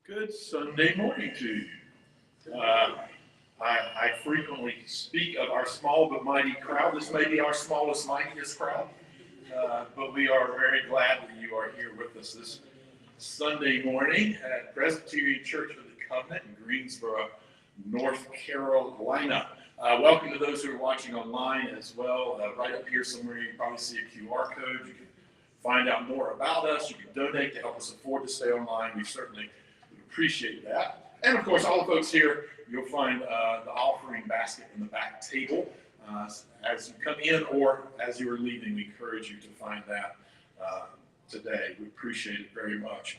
Good Sunday morning to you. I frequently speak of our small but mighty crowd. This may be our smallest, mightiest crowd, but we are very glad that you are here with us this Sunday morning at Presbyterian Church of the Covenant in Greensboro, North Carolina. Welcome to those who are watching online as well. Right up here somewhere you probably see a QR code. You can find out more about us. You can donate to help us afford to stay online. We certainly appreciate that. And of course, all the folks here, you'll find the offering basket in the back table as you come in or as you are leaving. We encourage you to find that today. We appreciate it very much.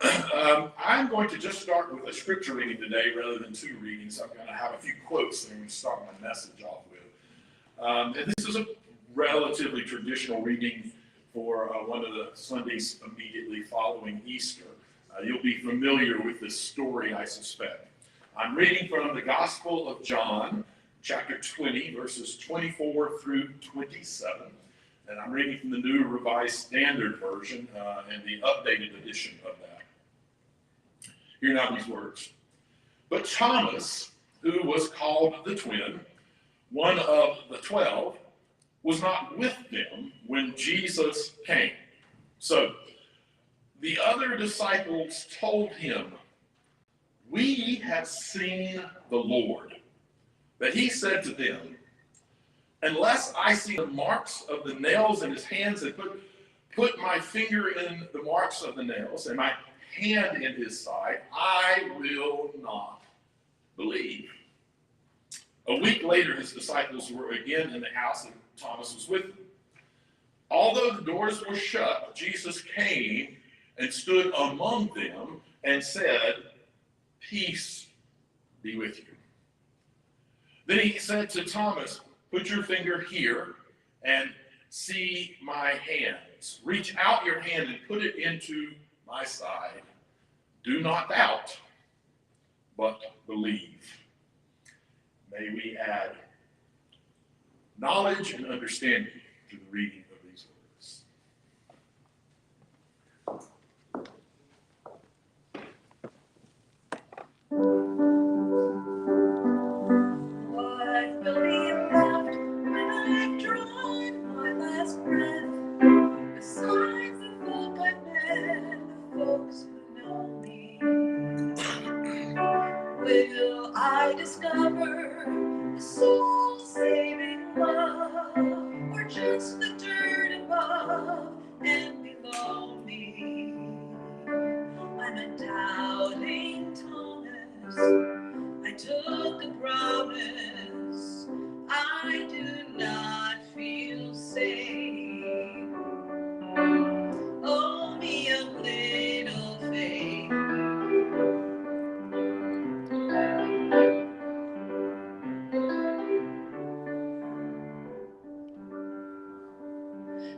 I'm going to just start with a scripture reading today rather than two readings. I'm going to have a few quotes that I'm going to start my message off with. And this is a relatively traditional reading for one of the Sundays immediately following Easter. You'll be familiar with this story, I suspect. I'm reading from the Gospel of John, chapter 20, verses 24 through 27. And I'm reading from the New Revised Standard Version and the updated edition of that. Hear now these words. But Thomas, who was called the twin, one of the 12, was not with them when Jesus came. So the other disciples told him, "We have seen the Lord." But he said to them, "Unless I see the marks of the nails in his hands and put my finger in the marks of the nails and my hand in his side, I will not believe." A week later, his disciples were again in the house and Thomas was with them. Although the doors were shut, Jesus came and stood among them and said, "Peace be with you." Then he said to Thomas, "Put your finger here and see my hands. Reach out your hand and put it into my side. Do not doubt, but believe." May we add knowledge and understanding to the reading of these words. What will be left when I've drawn my last breath? Besides the folk I've met, the folks who know me, will I discover the soul-saving love, or just the dirt above and below me? I'm a doubting Thomas. I took a promise. I do not feel safe. Oh, me a little faith.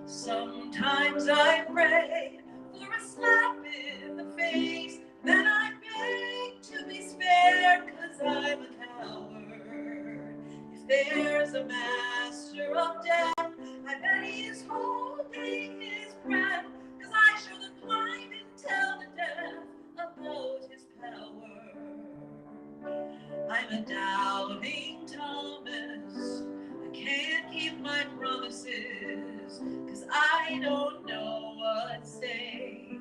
Sometimes I pray for a slap in the face, then I beg to be spared, 'cause I'm a coward. If there's a master of death, I bet he's holding his breath, 'cause I shall climb and tell the death about his power. I'm a doubting Thomas. I can't keep my promises, 'cause I don't know what's safe.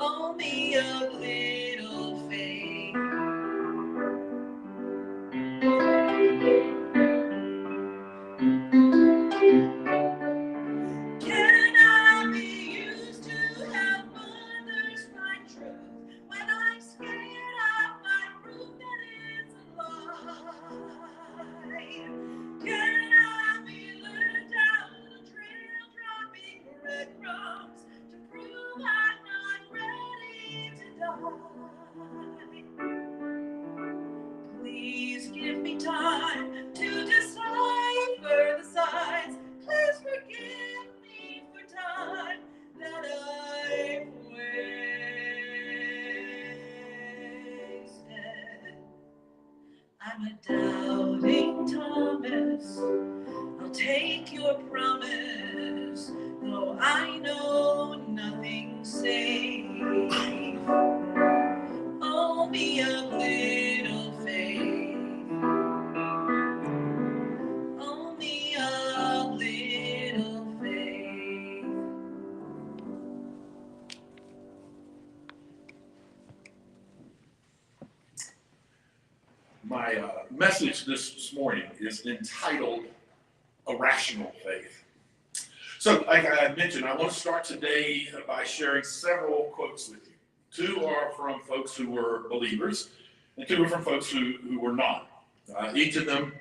Oh, me a little faith. Can I be used to help others find truth when I'm scared of my proof that it's a lie? Can I be led down the trail dropping breadcrumbs to prove I'm not ready to die? Please give me time to decipher the signs. Please forgive me for time that I've wasted. I'm a doubting Thomas. I'll take your promise, though I know nothing's safe. Oh, me of little faith. Oh, me of little faith. My message this morning is entitled A Rational Faith. So, like I mentioned, I want to start today by sharing several quotes with you. Two are from folks who were believers, and two are from folks who were not. Each of them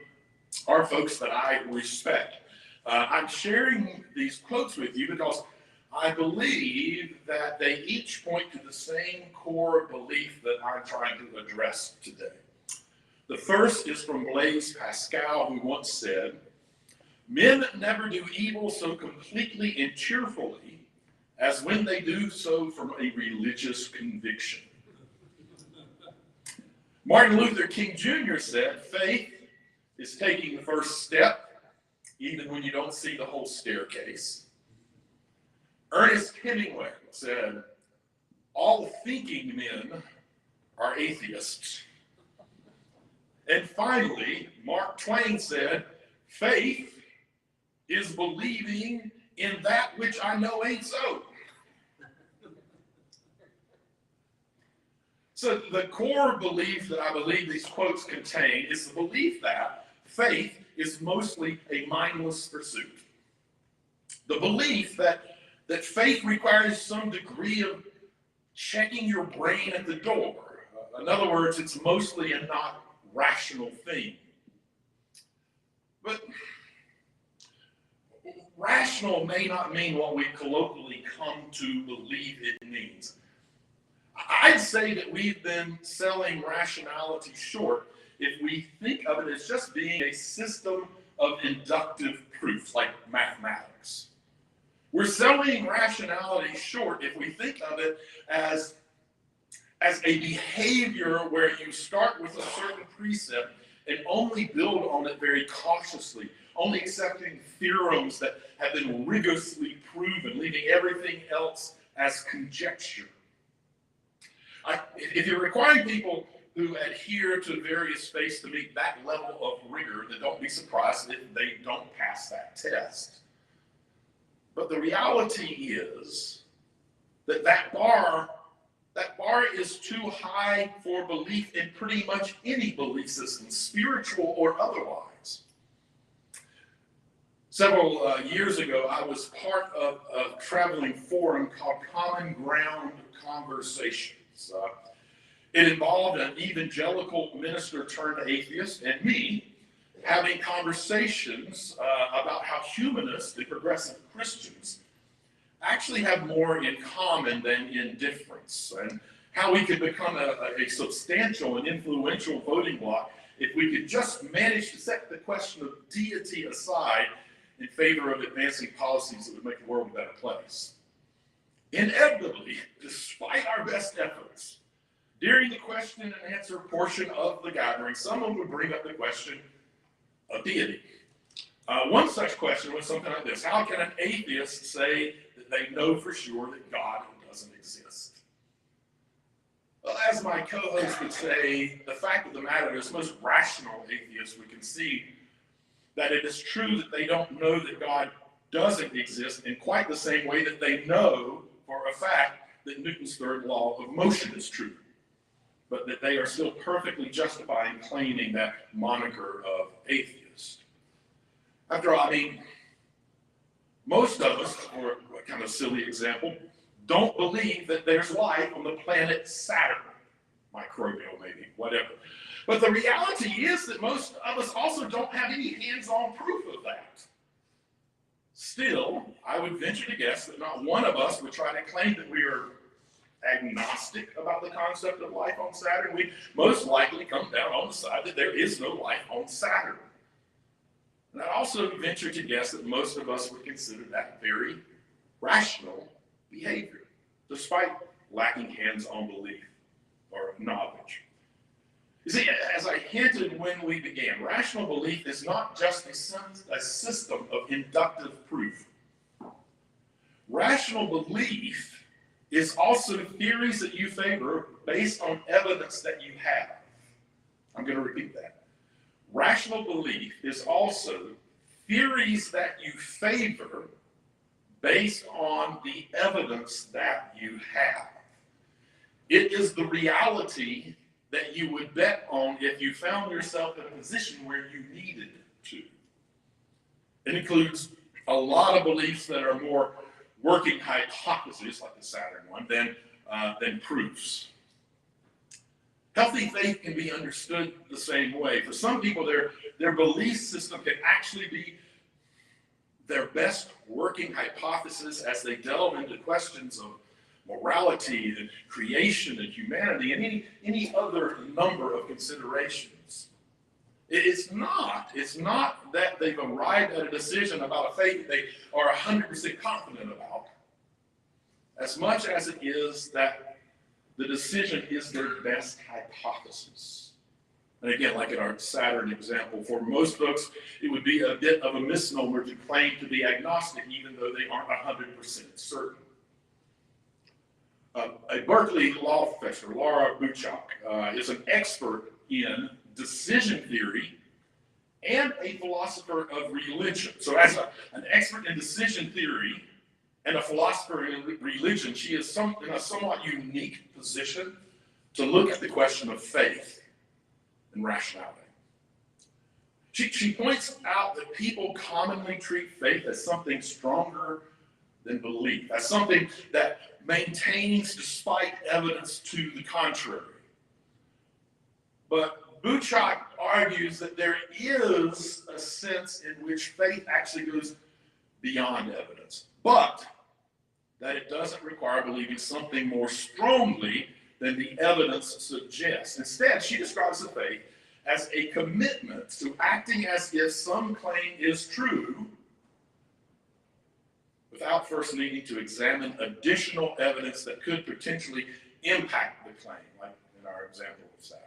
are folks that I respect. I'm sharing these quotes with you because I believe that they each point to the same core belief that I'm trying to address today. The first is from Blaise Pascal, who once said, "Men never do evil so completely and cheerfully as when they do so from a religious conviction." Martin Luther King Jr. said, "Faith is taking the first step, even when you don't see the whole staircase." Ernest Hemingway said, "All thinking men are atheists." And finally, Mark Twain said, "Faith is believing in that which I know ain't so." So the core belief that I believe these quotes contain is the belief that faith is mostly a mindless pursuit. The belief that faith requires some degree of checking your brain at the door. In other words, it's mostly a not rational thing. But rational may not mean what we colloquially come to believe it means. I'd say that we've been selling rationality short if we think of it as just being a system of inductive proofs, like mathematics. We're selling rationality short if we think of it as a behavior where you start with a certain precept and only build on it very cautiously, only accepting theorems that have been rigorously proven, leaving everything else as conjecture. If you're requiring people who adhere to various faiths to meet that level of rigor, then don't be surprised if they don't pass that test. But the reality is that bar is too high for belief in pretty much any belief system, spiritual or otherwise. Several years ago, I was part of a traveling forum called Common Ground Conversations. It involved an evangelical minister turned atheist and me having conversations about how humanists and progressive Christians actually have more in common than in difference, and how we could become a substantial and influential voting bloc if we could just manage to set the question of deity aside in favor of advancing policies that would make the world a better place. Inevitably, despite our best efforts, during the question and answer portion of the gathering, someone would bring up the question of deity. One such question was something like this: how can an atheist say that they know for sure that God doesn't exist? Well, as my co-host would say, the fact of the matter is most rational atheists would concede that it is true that they don't know that God doesn't exist in quite the same way that they know for a fact that Newton's third law of motion is true, but that they are still perfectly justified in claiming that moniker of atheist. After all, I mean, most of us, for a kind of silly example, don't believe that there's life on the planet Saturn. Microbial maybe, whatever. But the reality is that most of us also don't have any hands-on proof of that. Still, I would venture to guess that not one of us would try to claim that we are agnostic about the concept of life on Saturn. We most likely come down on the side that there is no life on Saturn. And I'd also venture to guess that most of us would consider that very rational behavior, despite lacking hands-on belief or knowledge. You see, as I hinted when we began, rational belief is not just a system of inductive proof. Rational belief is also theories that you favor based on evidence that you have. I'm going to repeat that. Rational belief is also theories that you favor based on the evidence that you have. It is the reality that you would bet on if you found yourself in a position where you needed to. It includes a lot of beliefs that are more working hypotheses, like the Saturn one, than proofs. Healthy faith can be understood the same way. For some people, their belief system can actually be their best working hypothesis as they delve into questions of morality and creation and humanity and any other number of considerations. It's not that they've arrived at a decision about a faith that they are 100% confident about, as much as it is that the decision is their best hypothesis. And again, like in our Saturn example, for most folks, it would be a bit of a misnomer to claim to be agnostic, even though they aren't 100% certain. A Berkeley law professor, Laura Buchak, is an expert in decision theory and a philosopher of religion. So as an expert in decision theory and a philosopher in religion, she is in a somewhat unique position to look at the question of faith and rationality. She points out that people commonly treat faith as something stronger than belief, as something that maintains despite evidence to the contrary. But Buchak argues that there is a sense in which faith actually goes beyond evidence, but that it doesn't require believing something more strongly than the evidence suggests. Instead, she describes the faith as a commitment to acting as if some claim is true without first needing to examine additional evidence that could potentially impact the claim, like in our example of Saturn.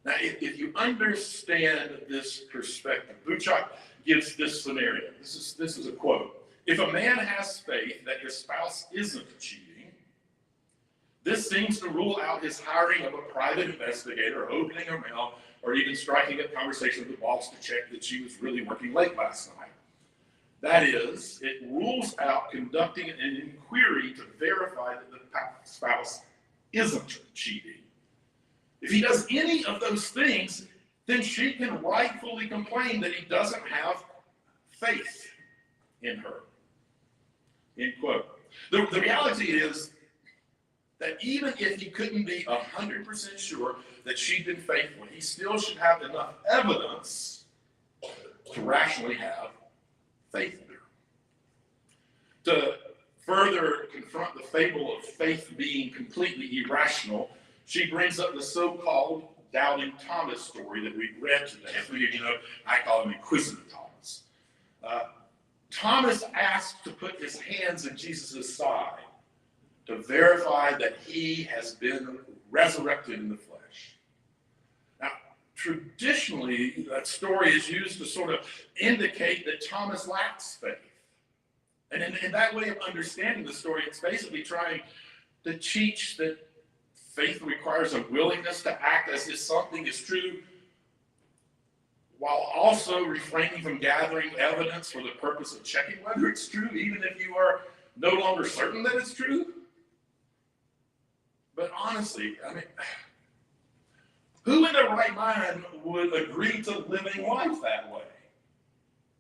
Now, if you understand this perspective, Buchak gives this scenario. This is a quote. If a man has faith that his spouse isn't cheating, this seems to rule out his hiring of a private investigator, opening her mail, or even striking up conversation with the boss to check that she was really working late last night. That is, it rules out conducting an inquiry to verify that the spouse isn't cheating. If he does any of those things, then she can rightfully complain that he doesn't have faith in her. End quote. The reality is that even if he couldn't be 100% sure that she'd been faithful, he still should have enough evidence to rationally have faith in her. To further confront the fable of faith being completely irrational, she brings up the so-called doubting Thomas story that we read today. As many of you know, I call him Inquisitive Thomas. Thomas asked to put his hands in Jesus' side to verify that he has been resurrected in the flesh. Now, traditionally, that story is used to sort of indicate that Thomas lacks faith. And in that way of understanding the story, it's basically trying to teach that faith requires a willingness to act as if something is true, while also refraining from gathering evidence for the purpose of checking whether it's true, even if you are no longer certain that it's true. But honestly, I mean, who in their right mind would agree to living life that way?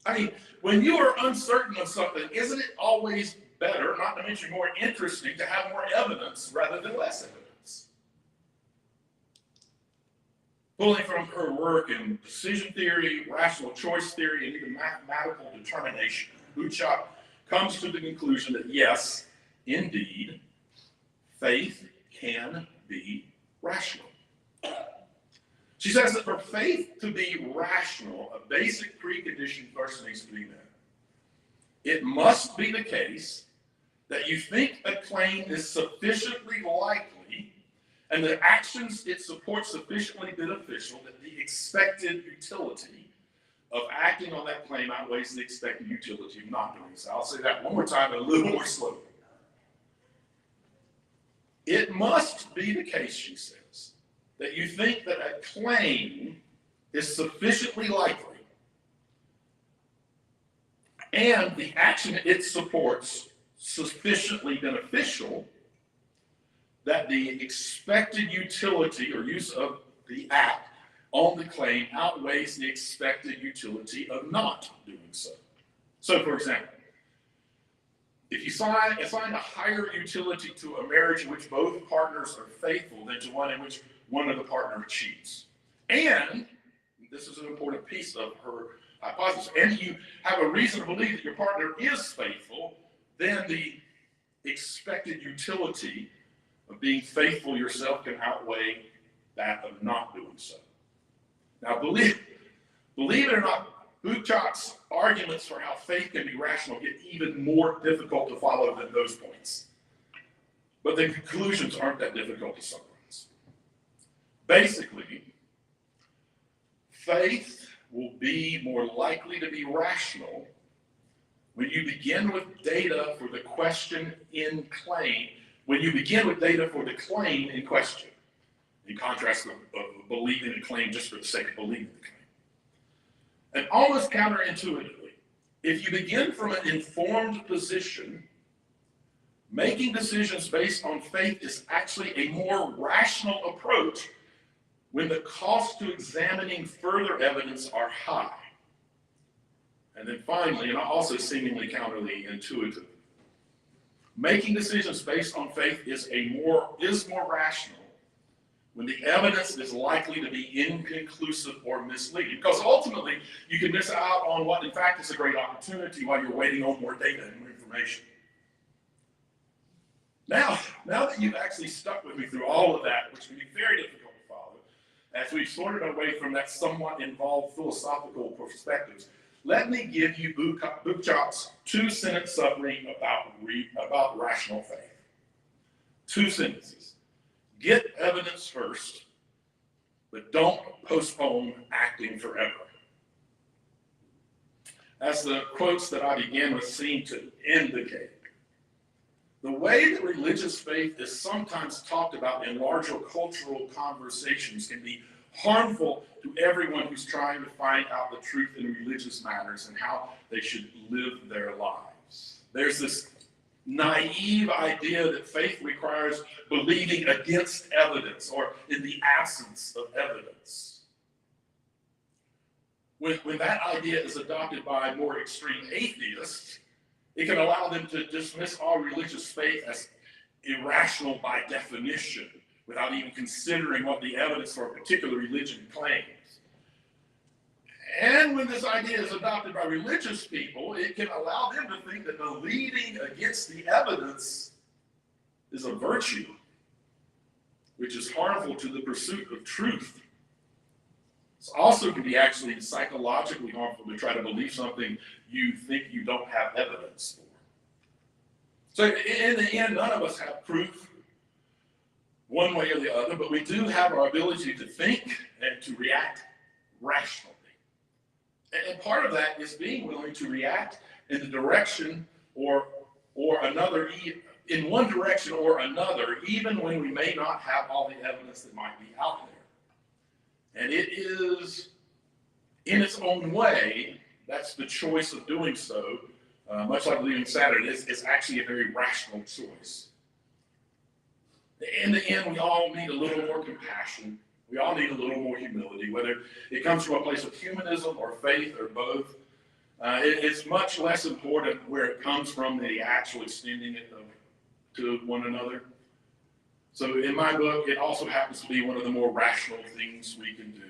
I mean, when you are uncertain of something, isn't it always better, not to mention more interesting, to have more evidence rather than less evidence? Pulling from her work in decision theory, rational choice theory, and even mathematical determination, Buchak comes to the conclusion that yes, indeed, faith can be rational. She says that for faith to be rational, a basic precondition first needs to be met. It must be the case that you think a claim is sufficiently likely and the actions it supports sufficiently beneficial that the expected utility of acting on that claim outweighs the expected utility of not doing so. I'll say that one more time and a little more slowly. It must be the case, she says, that you think that a claim is sufficiently likely and the action it supports sufficiently beneficial that the expected utility or use of the act on the claim outweighs the expected utility of not doing so. So, for example, if you assign a higher utility to a marriage in which both partners are faithful than to one in which one of the partners cheats, and this is an important piece of her hypothesis, and you have a reason to believe that your partner is faithful, then the expected utility of being faithful yourself can outweigh that of not doing so. Now, believe it or not, Buchach's arguments for how faith can be rational get even more difficult to follow than those points. But the conclusions aren't that difficult to summarize. Basically, faith will be more likely to be rational when you begin with data for the question in claim, when you begin with data for the claim in question, in contrast to believing a claim just for the sake of believing the claim. And almost counterintuitively, if you begin from an informed position, making decisions based on faith is actually a more rational approach when the costs to examining further evidence are high. And then finally, and also seemingly counterintuitive, making decisions based on faith is more rational when the evidence is likely to be inconclusive or misleading. Because ultimately, you can miss out on what in fact is a great opportunity while you're waiting on more data and more information. Now that you've actually stuck with me through all of that, which can be very difficult to follow, as we've sorted our way from that somewhat involved philosophical perspectives, let me give you Buchach's two-sentence summary about rational faith. 2 sentences. Get evidence first, but don't postpone acting forever. As the quotes that I began with seem to indicate, the way that religious faith is sometimes talked about in larger cultural conversations can be harmful to everyone who's trying to find out the truth in religious matters and how they should live their lives. There's this naive idea that faith requires believing against evidence or in the absence of evidence. When that idea is adopted by more extreme atheists, it can allow them to dismiss all religious faith as irrational by definition, without even considering what the evidence for a particular religion claims. And when this idea is adopted by religious people, it can allow them to think that believing against the evidence is a virtue, which is harmful to the pursuit of truth. It also can be actually psychologically harmful to try to believe something you think you don't have evidence for. So in the end, none of us have proof one way or the other, but we do have our ability to think and to react rationally. And part of that is being willing to react in the direction or another, in one direction or another, even when we may not have all the evidence that might be out there. And it is, in its own way, that's the choice of doing so, much like believing Saturday, it's actually a very rational choice. In the end, we all need a little more compassion. We all need a little more humility, whether it comes from a place of humanism or faith or both. It's much less important where it comes from than the actual extending it to one another. So in my book, it also happens to be one of the more rational things we can do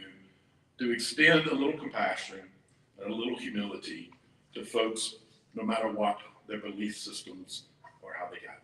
to extend a little compassion and a little humility to folks, no matter what their belief systems or how they got there.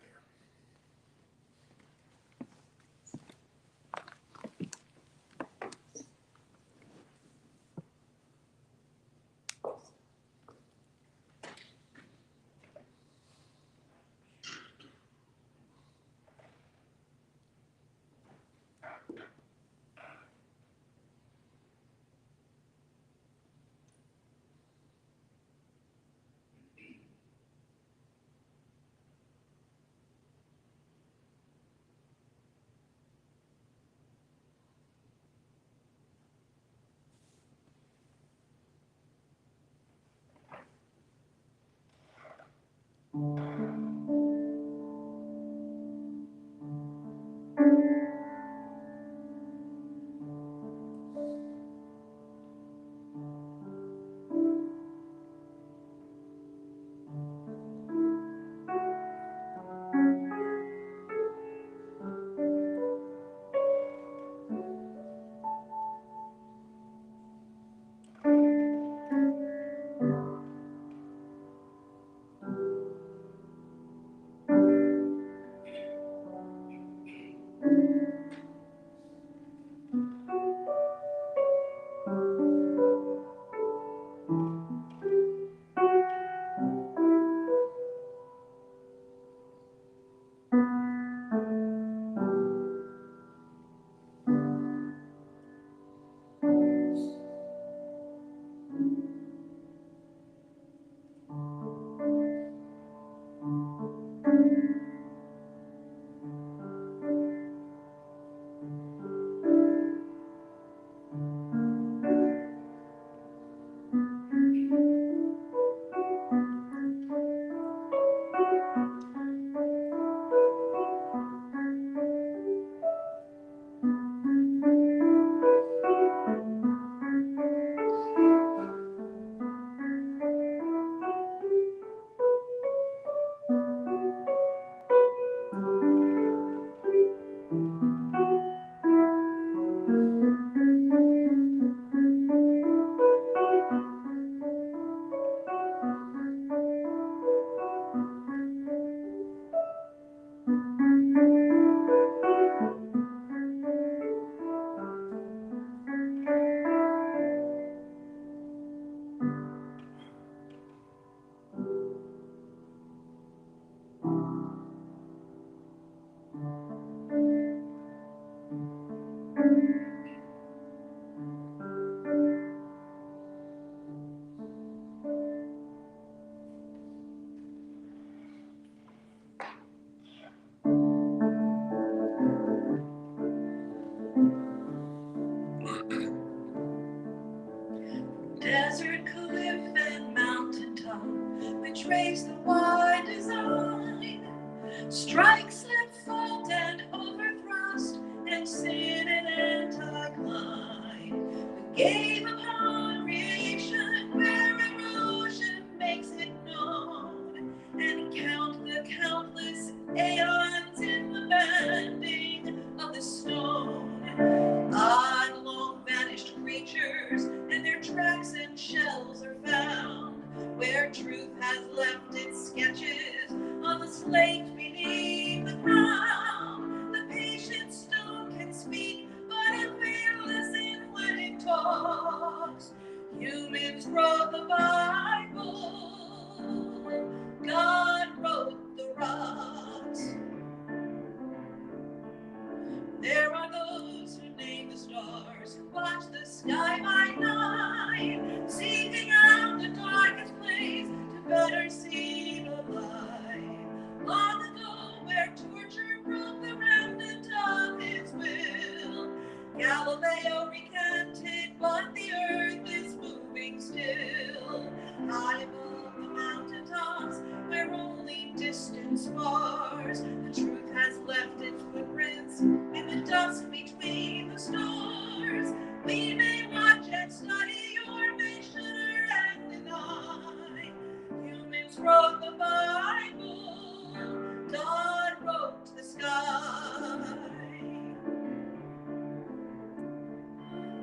Desert cliff and mountaintop, which raise the wide design. Strike, slip, fault, and overthrust, and sin and anticline. We gave upon creation where erosion makes it known, and count the countless aeons in the bending of the stone. On long vanished creatures, and their tracks and shells are found, where truth has left its sketches on the slate beneath the ground. The patient stone can speak, but if we listen when it talks, humans wrote the Bible, God wrote the rocks. There are those who name the stars, who watch the sky by night, seeking out the darkest place to better see the light. Long ago, where torture broke the remnant of his will, Galileo recanted, but the earth is moving still. High above the mountaintops, where only distant spars, the truth has left its footprints in the dust between the stars. We may watch and study, or may shudder and deny. Humans wrote the Bible, God wrote the sky.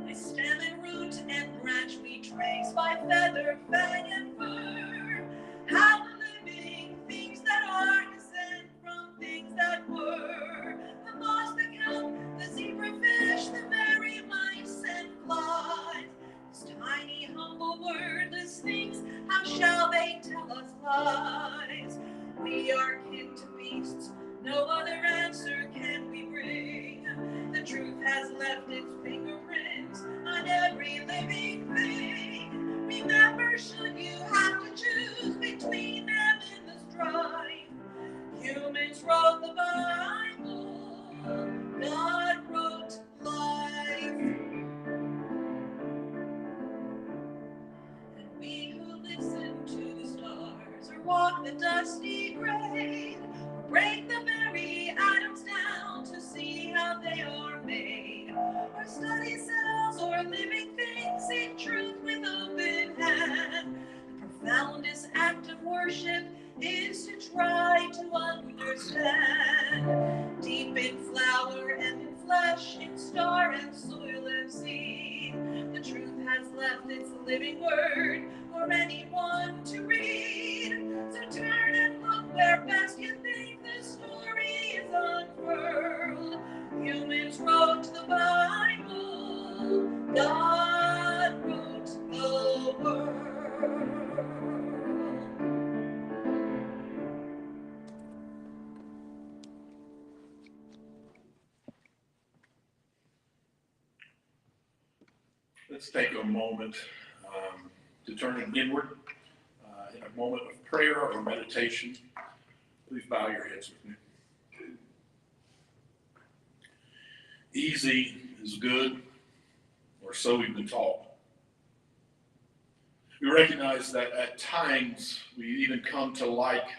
By stem and root and branch we trace, by feather, fang, and fur, how the living things that are descend from things that were. The moss, the kelp, the zebrafish, the merry mice and flies, these tiny, humble, wordless things, how shall they tell us lies? We are kin to beasts, no other answer can we bring. The truth has left its fingerprints on every living thing. Remember, should you have to choose between them in the strife, humans wrote the Bible, God wrote life. And we who listen to the stars or walk the dusty or study cells or living things, seek truth with open hand. The profoundest act of worship is to try to understand. Deep in flower and in flesh, in star and soil and seed, the truth has left its living word for anyone to read. So turn and look where best you think the story is unfurled. Humans wrote the Bible, God wrote the world. Let's take a moment to turn inward in a moment of prayer or meditation. Please bow your heads with me. Easy is good, or so we've been taught. We recognize that at times we even come to like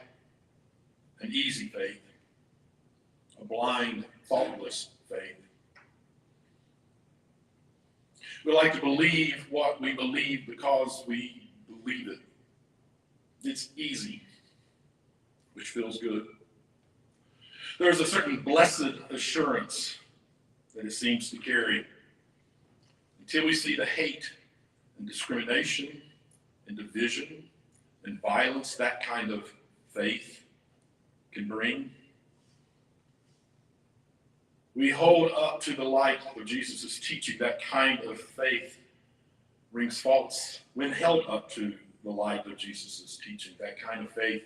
an easy faith, a blind, thoughtless faith. We like to believe what we believe because we believe it. It's easy, which feels good. There's a certain blessed assurance that it seems to carry until we see the hate and discrimination and division and violence that kind of faith can bring. We hold up to the light of Jesus' teaching. That kind of faith rings false. When held up to the light of Jesus' teaching, that kind of faith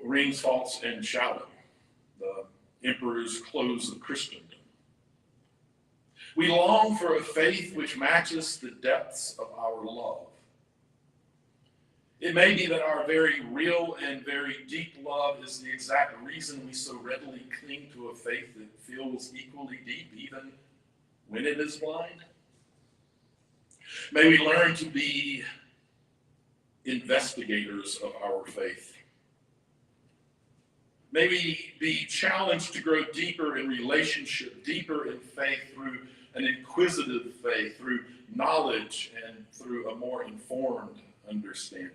rings false and shallow. The emperor's clothes of Christendom. We long for a faith which matches the depths of our love. It may be that our very real and very deep love is the exact reason we so readily cling to a faith that feels equally deep, even when it is blind. May we learn to be investigators of our faith. May we be challenged to grow deeper in relationship, deeper in faith through an inquisitive faith, through knowledge, and through a more informed understanding.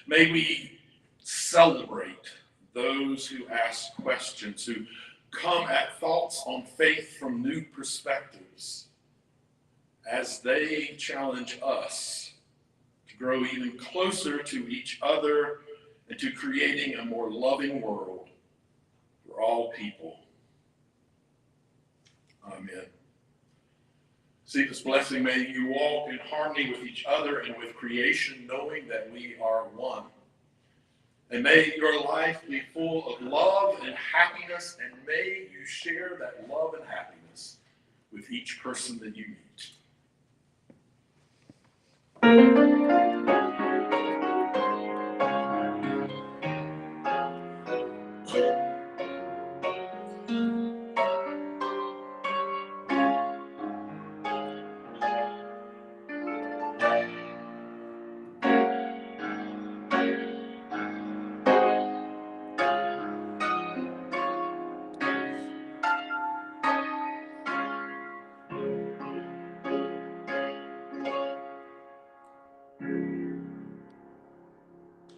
May we celebrate those who ask questions, who come at thoughts on faith from new perspectives, as they challenge us to grow even closer to each other and to creating a more loving world for all people. Amen. See this blessing. May you walk in harmony with each other and with creation, knowing that we are one. And may your life be full of love and happiness, and may you share that love and happiness with each person that you meet.